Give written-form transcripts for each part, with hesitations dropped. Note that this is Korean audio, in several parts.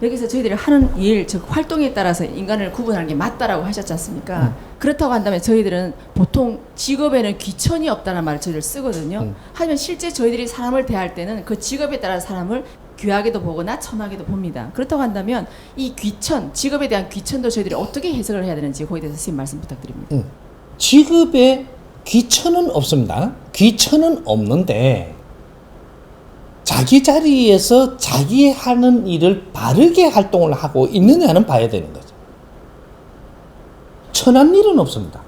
여기서 저희들이 하는 일, 즉 활동에 따라서 인간을 구분하는 게 맞다라고 하셨지 않습니까? 그렇다고 한다면 저희들은 보통 직업에는 귀천이 없다는 말을 저희들 쓰거든요. 하지만 실제 저희들이 사람을 대할 때는 그 직업에 따라 사람을 귀하게도 보거나 천하게도 봅니다. 그렇다고 한다면 이 귀천, 직업에 대한 귀천도 저희들이 어떻게 해석을 해야 되는지 거기에 대해서 선생님 말씀 부탁드립니다. 직업에 귀천은 없습니다. 귀천은 없는데 자기 자리에서 자기 하는 일을 바르게 활동을 하고 있느냐는 봐야 되는 거죠. 천한 일은 없습니다.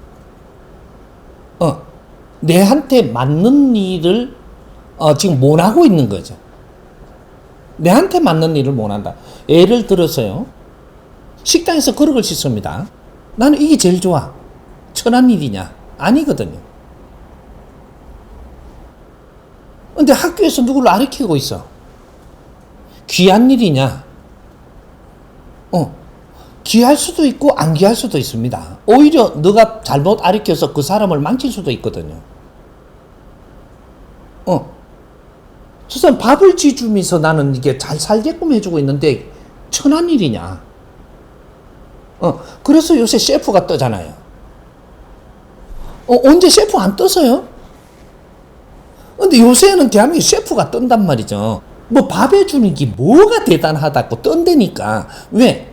내한테 맞는 일을 지금 못 하고 있는 거죠. 내한테 맞는 일을 못 한다. 예를 들어서요. 식당에서 그릇을 씻습니다. 나는 이게 제일 좋아. 천한 일이냐? 아니거든요. 근데 학교에서 누구를 가르치고 있어. 귀한 일이냐? 귀할 수도 있고 안 귀할 수도 있습니다. 오히려 너가 잘못 가르쳐서 그 사람을 망칠 수도 있거든요. 저선 밥을 지주면서 나는 이게 잘 살게끔 해주고 있는데 천한 일이냐? 그래서 요새 셰프가 뜨잖아요. 언제 셰프 안 떠서요? 근데 요새는 대한민국 셰프가 뜬단 말이죠. 뭐 밥 해주는 게 뭐가 대단하다고 뜬다니까. 왜?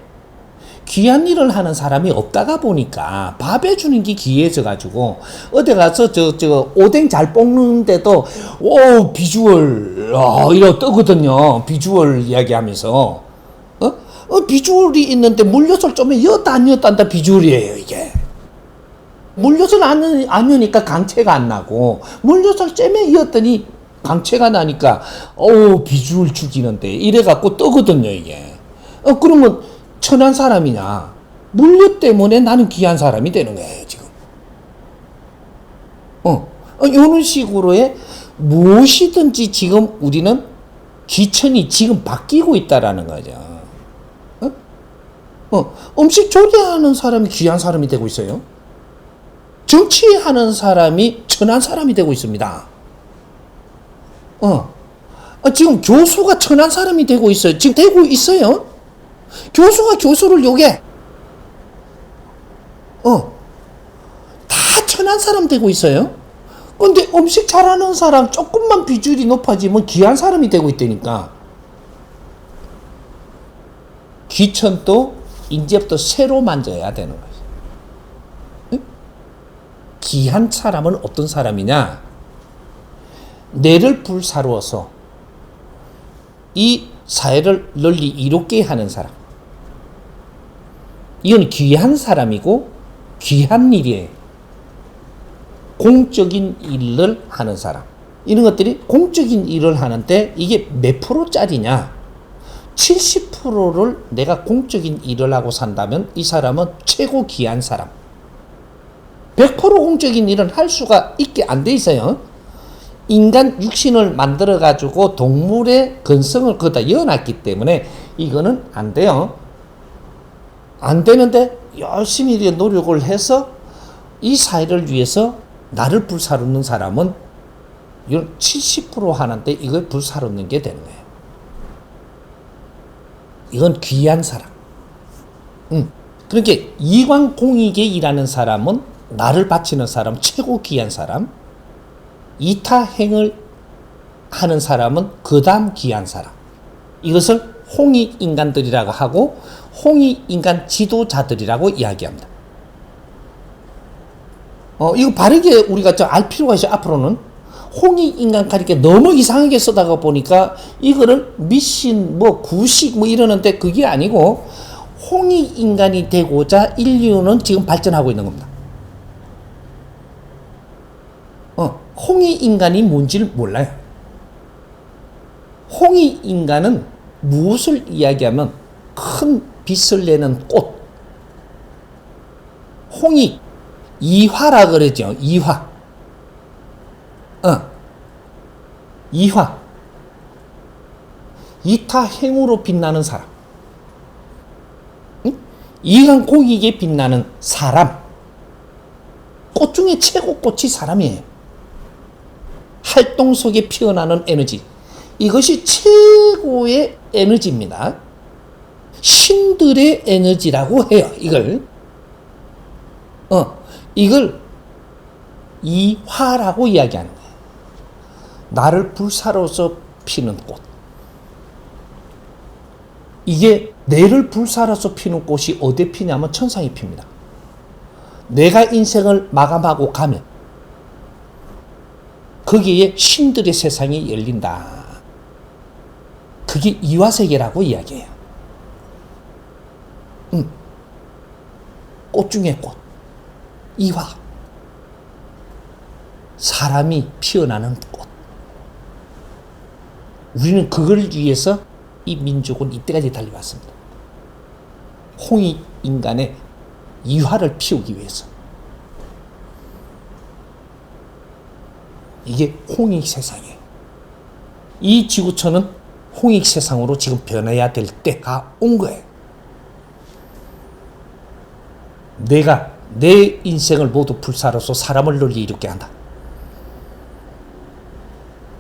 귀한 일을 하는 사람이 없다가 보니까 밥 해주는 게 귀해져가지고 어디 가서 저 오뎅 잘 볶는데도 오 비주얼 이러고 뜨거든요. 비주얼 이야기하면서 비주얼이 있는데 물엿을 좀 엿다 안 엿다 비주얼이에요 이게. 물엿을 안 넣으니까 강체가 안 나고 물엿을 잼에 이었더니 강체가 나니까 비주얼 죽이는데 이래갖고 뜨거든요 이게. 그러면 천한 사람이냐? 물엿 때문에 나는 귀한 사람이 되는 거예요 지금. 이런 식으로의 무엇이든지 지금 우리는 귀천이 지금 바뀌고 있다라는 거죠. 음식 조리하는 사람이 귀한 사람이 되고 있어요. 정치하는 사람이 천한 사람이 되고 있습니다. 지금 교수가 천한 사람이 되고 있어요. 지금 되고 있어요. 교수가 교수를 욕해. 다 천한 사람 되고 있어요. 근데 음식 잘하는 사람 조금만 비주얼이 높아지면 귀한 사람이 되고 있다니까. 귀천도 이제부터 새로 만져야 되는 거예요. 귀한 사람은 어떤 사람이냐? 뇌를 불사루어서 이 사회를 널리 이롭게 하는 사람. 이건 귀한 사람이고 귀한 일이에요. 공적인 일을 하는 사람. 이런 것들이 공적인 일을 하는데 이게 몇 프로짜리냐? 70%를 내가 공적인 일을 하고 산다면 이 사람은 최고 귀한 사람. 100% 공적인 일은 할 수가 있게 안 돼 있어요. 인간 육신을 만들어 가지고 동물의 근성을 거기다 이어놨기 때문에 이거는 안 돼요. 안 되는데 열심히 노력을 해서 이 사회를 위해서 나를 불사르는 사람은 이건 70% 하는데 이걸 불사르는 게 되는 거예요. 이건 귀한 사람. 그러니까 이광공익에 일하는 사람은 나를 바치는 사람, 최고 귀한 사람. 이타행을 하는 사람은 그 다음 귀한 사람. 이것을 홍익인간들이라고 하고 홍익인간 지도자들이라고 이야기합니다. 이거 바르게 우리가 알 필요가 있어요. 앞으로는 홍익인간 가리켜 너무 이상하게 쓰다가 보니까 이거를 미신 구식 이러는데 그게 아니고 홍익인간이 되고자 인류는 지금 발전하고 있는 겁니다. 홍익인간이 뭔지를 몰라요. 홍익인간은 무엇을 이야기하면 큰 빛을 내는 꽃. 홍익, 이화라 그러죠. 이화. 이화. 이타행으로 빛나는 사람. 이강공익에 빛나는 사람. 꽃 중에 최고 꽃이 사람이에요. 활동 속에 피어나는 에너지. 이것이 최고의 에너지입니다. 신들의 에너지라고 해요. 이걸 이화라고 이야기하는 거예요. 나를 불사로서 피는 꽃. 이게 내를 불사로서 피는 꽃이 어디에 피냐면 천상에 핍니다. 내가 인생을 마감하고 가면 거기에 신들의 세상이 열린다. 그게 이화세계라고 이야기해요. 꽃 중에 꽃. 이화. 사람이 피어나는 꽃. 우리는 그걸 위해서 이 민족은 이때까지 달려왔습니다. 홍익 인간의 이화를 피우기 위해서. 이게 홍익 세상이에요. 이 지구촌은 홍익 세상으로 지금 변해야 될 때가 온 거예요. 내가 내 인생을 모두 불사로서 사람을 널리 이롭게 한다.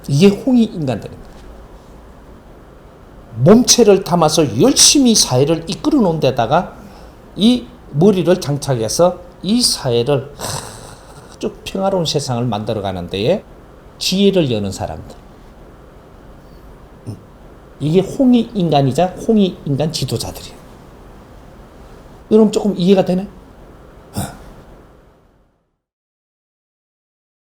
이게 홍익 인간들입니다. 몸체를 담아서 열심히 사회를 이끌어 놓은 데다가 이 머리를 장착해서 이 사회를 아주 평화로운 세상을 만들어가는 데에 지혜를 여는 사람들. 이게 홍익 인간이자 홍익 인간 지도자들이에요. 여러분 조금 이해가 되네?